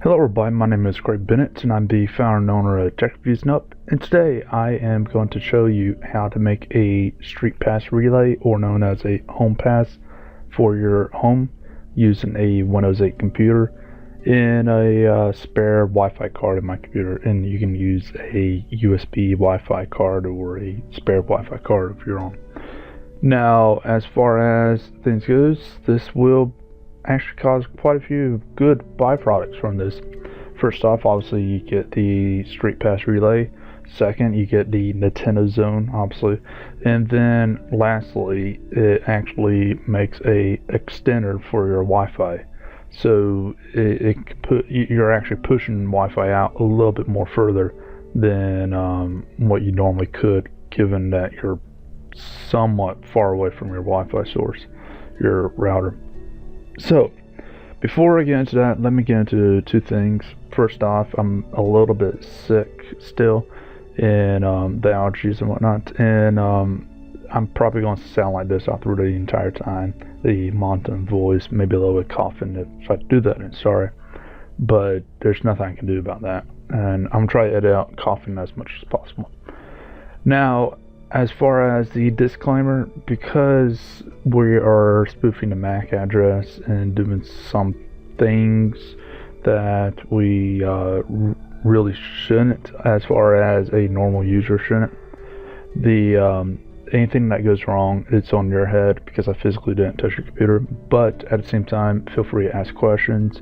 Hello everybody, my name is Craig Bennett and I'm the founder and owner of TechReviewsNup, and today I am going to show you how to make a StreetPass Relay, or known as a HomePass, for your home using a Windows 8 computer and a spare Wi-Fi card in my computer. And you can use a USB Wi-Fi card or a spare Wi-Fi card of your own. Now, as far as things goes, this will actually cause quite a few good byproducts from this. First off, obviously you get the StreetPass Relay. Second, you get the Nintendo Zone, obviously, and then lastly, it actually makes a extender for your Wi-Fi. So you're actually pushing Wi-Fi out a little bit more further than what you normally could, given that you're somewhat far away from your Wi-Fi source, your router. So, before I get into that, let me get into two things. First off, I'm a little bit sick still, and the allergies and whatnot, and I'm probably going to sound like this out through the entire time. The monotone voice, maybe a little bit coughing. If I do that, I'm sorry, but there's nothing I can do about that, and I'm trying to edit out coughing as much as possible. Now, as far as the disclaimer, because we are spoofing the MAC address and doing some things that we really shouldn't, as far as a normal user shouldn't, anything that goes wrong, it's on your head, because I physically didn't touch your computer. But at the same time, feel free to ask questions.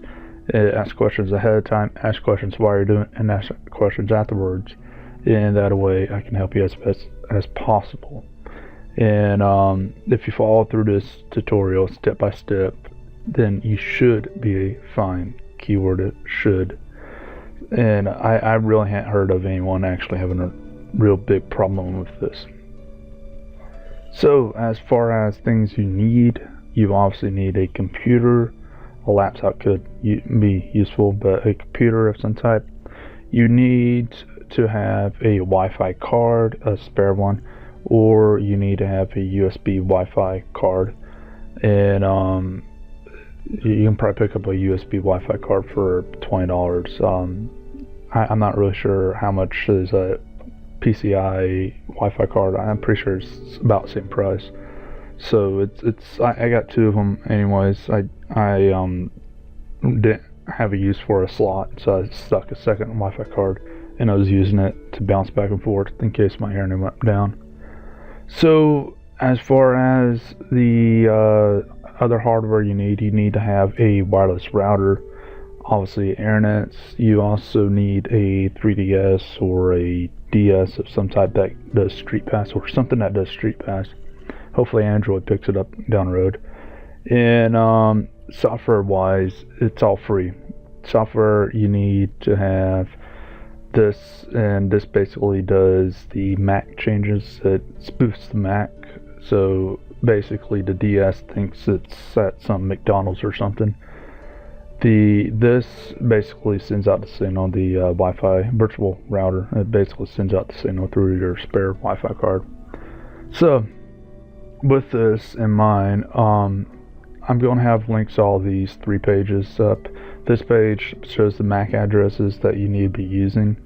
Ask questions ahead of time, ask questions while you're doing it, and ask questions afterwards. And that way I can help you as best as possible. And if you follow through this tutorial step by step, then you should be fine. Keyword should. And I really haven't heard of anyone actually having a real big problem with this. So as far as things you obviously need a computer. A laptop could be useful, but a computer of some type. You need to have a Wi-Fi card, a spare one, or you need to have a USB Wi-Fi card. And you can probably pick up a USB Wi-Fi card for $20. I'm not really sure how much is a PCI Wi-Fi card. I'm pretty sure it's about the same price. So I got two of them anyways. I didn't have a use for a slot, so I stuck a second Wi-Fi card, and I was using it to bounce back and forth in case my internet went down. So as far as the other hardware you need to have a wireless router, obviously internet. You also need a 3DS or a DS of some type that does StreetPass, or something that does StreetPass. Hopefully Android picks it up down the road. And software wise, it's all free. Software, you need to have this, and this basically does the Mac changes. It spoofs the Mac, so basically the DS thinks it's at some McDonald's or something. This basically sends out the signal, the Wi-Fi virtual router. It basically sends out the signal through your spare Wi-Fi card. So with this in mind, I'm going to have links to all these three pages up. This page shows the MAC addresses that you need to be using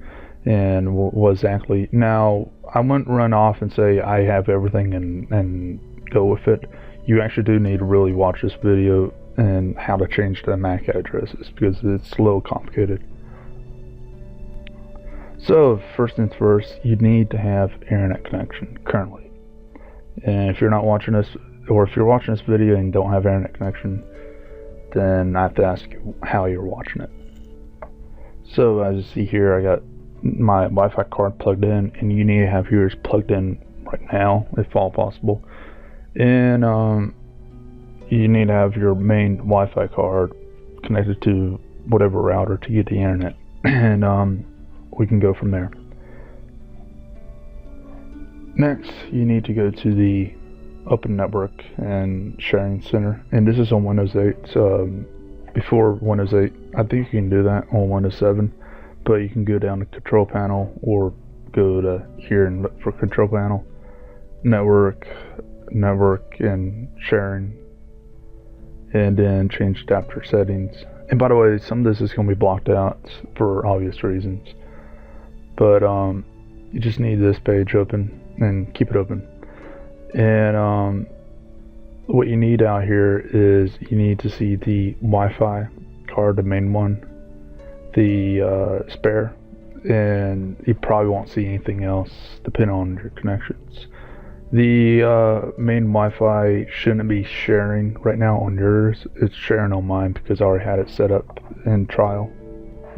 and what exactly. Now, I wouldn't run off and say I have everything and go with it. You actually do need to really watch this video and how to change the MAC addresses, because it's a little complicated. So first things first, you need to have internet connection currently. And if you're not watching this, or if you're watching this video and don't have internet connection, then I have to ask you how you're watching it. So as you see here, I got my Wi-Fi card plugged in, and you need to have yours plugged in right now if all possible. And you need to have your main Wi-Fi card connected to whatever router to get the internet, and we can go from there. Next, you need to go to the Open Network and Sharing Center, and this is on Windows 8. Before Windows 8, I think you can do that on Windows 7, but you can go down to Control Panel, or go to here and look for Control Panel, Network, and Sharing, and then change adapter settings, And by the way, some of this is going to be blocked out for obvious reasons. But you just need this page open and keep it open. And what you need out here is you need to see the Wi-Fi card, the main one, the spare, and you probably won't see anything else depending on your connections. The main Wi-Fi shouldn't be sharing right now on yours. It's sharing on mine because I already had it set up in trial.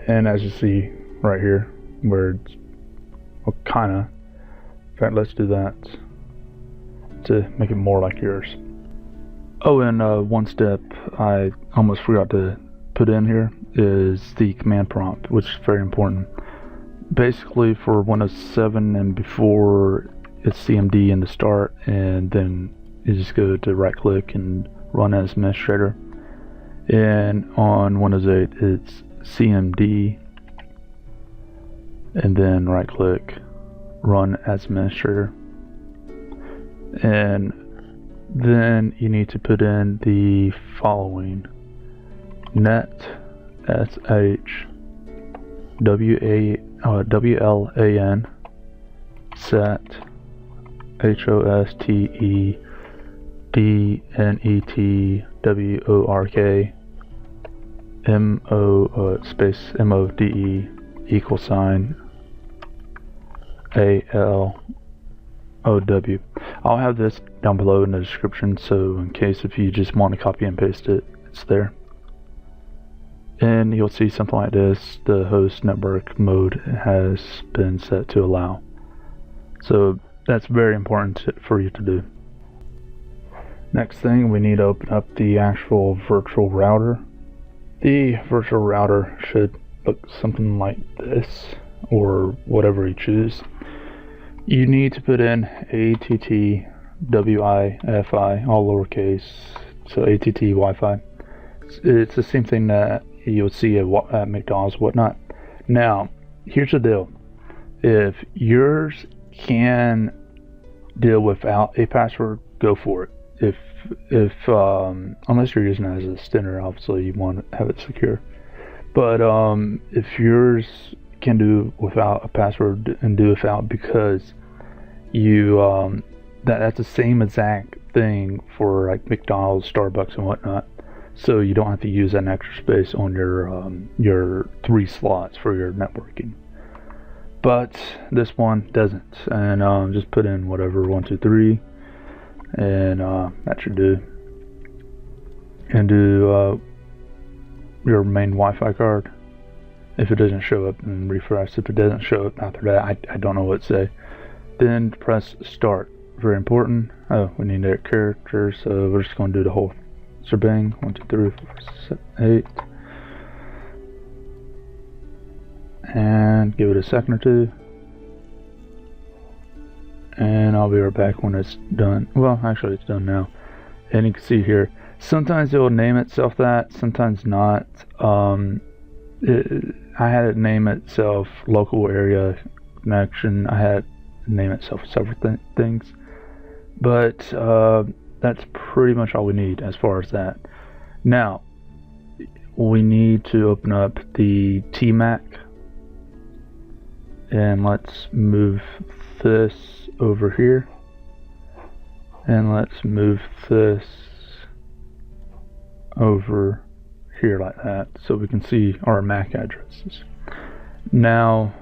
And as you see right here, where it's, well, kinda. In fact, let's do that to make it more like yours. Oh, and one step I almost forgot to put in here is the command prompt, which is very important. Basically, for Windows 7 and before, it's CMD in the start, and then you just go to right click and run as administrator. And on Windows 8, it's CMD, and then right click, run as administrator. And then you need to put in the following: netsh wlan set hostednetwork space mode equal sign ALOW. I'll have this down below in the description, so in case if you just want to copy and paste it, it's there. And you'll see something like this: the host network mode has been set to allow. So that's very important for you to do. Next thing, we need to open up the actual virtual router. The virtual router should look something like this, or whatever you choose. You need to put in ATT WiFi, all lowercase, so ATT Wi-Fi. It's the same thing that you'll see at McDonald's, whatnot. Now, here's the deal: if yours can deal without a password, go for it. Unless you're using it as a extender, obviously you want to have it secure. But if yours can do without a password, and do without, because you that's the same exact thing for like McDonald's, Starbucks, and whatnot. So you don't have to use that extra space on your 3 slots for your networking. But this one doesn't, and just put in whatever 1, 2, 3, and that should do. And do your main Wi-Fi card. If it doesn't show up, and refresh. If it doesn't show up after that, I don't know what to say. Then press start. Very important. Oh, we need their characters, so we're just going to do the whole shebang. 1, 2, 3, 4, 7, 8. And give it a second or two. And I'll be right back when it's done. Well, actually it's done now. And you can see here, sometimes it will name itself that, sometimes not. I had it name itself local area connection. I had it name itself several things. But that's pretty much all we need as far as that. Now, we need to open up the TMAC. And let's move this over here. And let's move this over here like that, so we can see our MAC addresses. Now,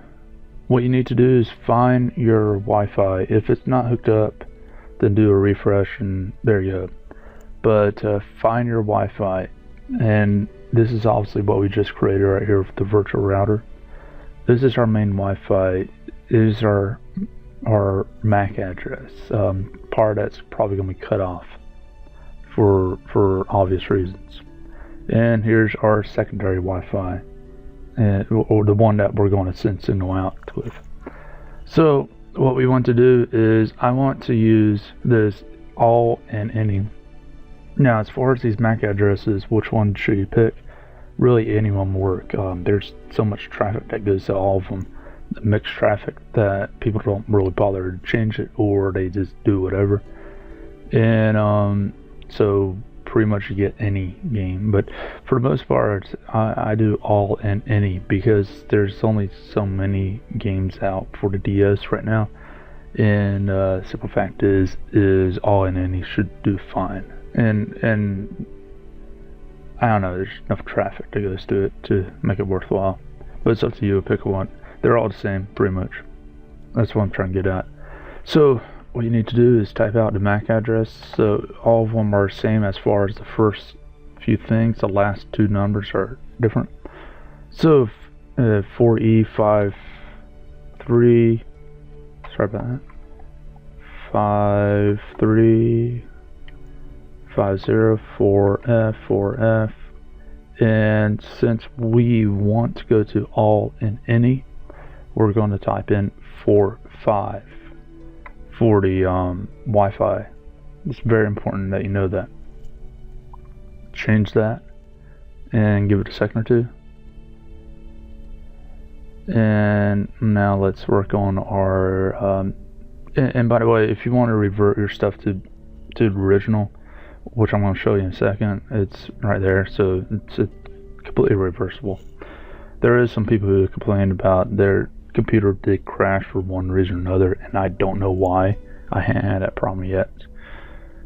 what you need to do is find your Wi-Fi. If it's not hooked up, then do a refresh, and there you go. But find your Wi-Fi, and this is obviously what we just created right here with the virtual router. This is our main Wi-Fi. This is our MAC address. Part that's probably going to be cut off for obvious reasons. And here's our secondary Wi-Fi, or the one that we're going to send signal out with. So what we want to do is, I want to use this all and any. Now, as far as these MAC addresses, which one should you pick? Really, any one will work. There's so much traffic that goes to all of them, the mixed traffic, that people don't really bother to change it, or they just do whatever. And so pretty much get any game, but for the most part I do all and any, because there's only so many games out for the DS right now, and simple fact is all and any should do fine, and I don't know, there's enough traffic that goes to it to make it worthwhile, but it's up to you to pick one. They're all the same pretty much. That's what I'm trying to get at. So what you need to do is type out the MAC address. So all of them are the same as far as the first few things. The last two numbers are different. So 4E53, sorry about that, 53504F4F, and since we want to go to all and any, we're going to type in 45 for the Wi-Fi. It's very important that you know that. Change that and give it a second or two. And now let's work on our and by the way, if you want to revert your stuff to the original, which I'm going to show you in a second, it's right there, so it's completely reversible. There is some people who complain about their computer did crash for one reason or another, and I don't know why. I haven't had that problem yet.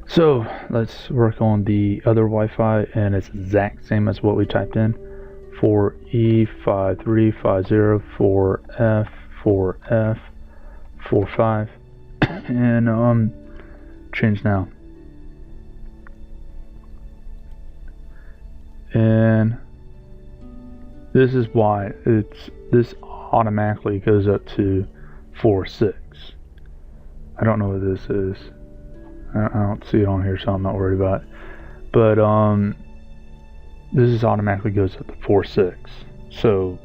So let's work on the other Wi-Fi, and it's exact same as what we typed in. 4E53504F4F45, and change now. And this is why this automatically goes up to 4.6. I don't know what this is. I don't see it on here, so I'm not worried about it. But this is automatically goes up to 4.6. So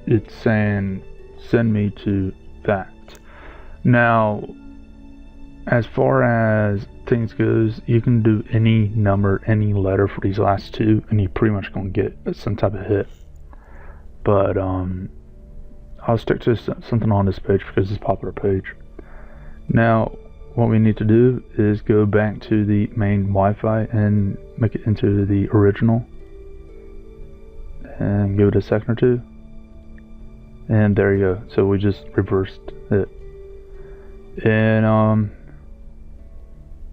it's saying send me to that. Now, as far as things goes, you can do any number, any letter for these last two, and you're pretty much gonna get some type of hit. But I'll stick to something on this page because it's a popular page. Now, what we need to do is go back to the main Wi-Fi and make it into the original, and give it a second or two, and there you go. So we just reversed it. And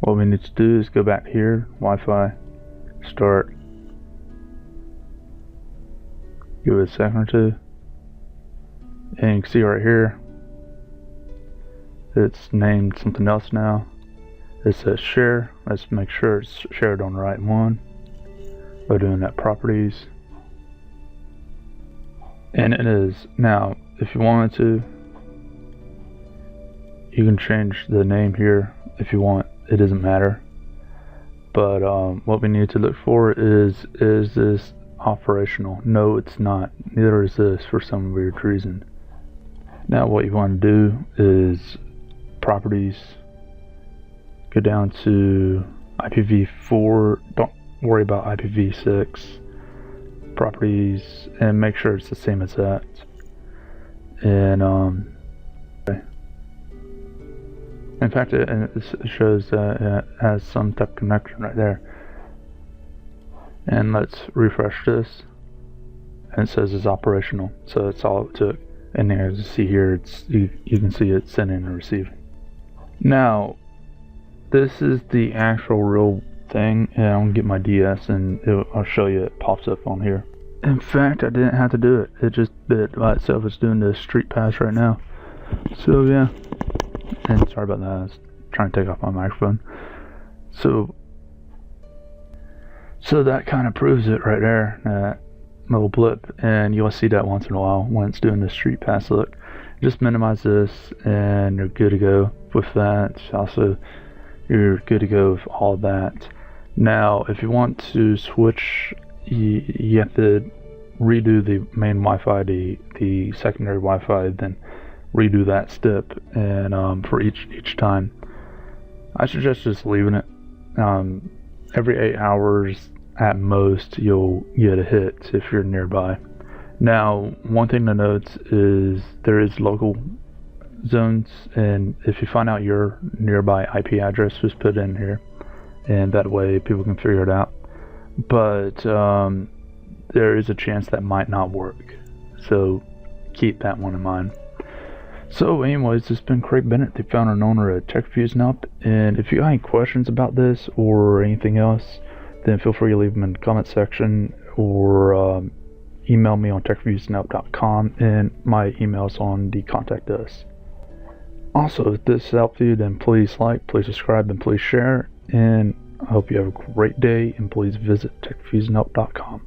what we need to do is go back here, Wi-Fi, start, give it a second or two, and you can see right here it's named something else now. It says share. Let's make sure it's shared on the right one by doing that properties, and it is. Now if you wanted to, you can change the name here if you want. It doesn't matter, but what we need to look for is this operational? No, it's not. Neither is this, for some weird reason. Now what you want to do is properties, go down to IPv4, don't worry about IPv6, properties, and make sure it's the same as that. And okay. In fact, it shows that it has some type of connection right there. And let's refresh this, and it says it's operational. So that's all it took. And as you see here, it's you can see it sending and receiving. Now, this is the actual real thing, and I'm gonna get my DS, and I'll show you. It pops up on here. In fact, I didn't have to do it. It just did it by itself. It's doing the StreetPass right now. So yeah. And sorry about that. I was trying to take off my microphone. So that kind of proves it right there. That little blip, and you'll see that once in a while when it's doing the StreetPass look. Just minimize this, and you're good to go with that. Also, you're good to go with all of that. Now, if you want to switch, you have to redo the main Wi-Fi, the secondary Wi-Fi, then redo that step, and for each time. I suggest just leaving it. Every 8 hours at most, you'll get a hit if you're nearby. Now, one thing to note is there is local zones, and if you find out your nearby IP address, just put it in here, and that way people can figure it out. but there is a chance that might not work. So keep that one in mind. So anyways, this has been Craig Bennett, the founder and owner of TechFusionUp, and if you got any questions about this or anything else, then feel free to leave them in the comment section or email me on techfusionup.com, and my email's on the contact us. Also, if this helped you, then please like, please subscribe, and please share, and I hope you have a great day, and please visit techfusionup.com.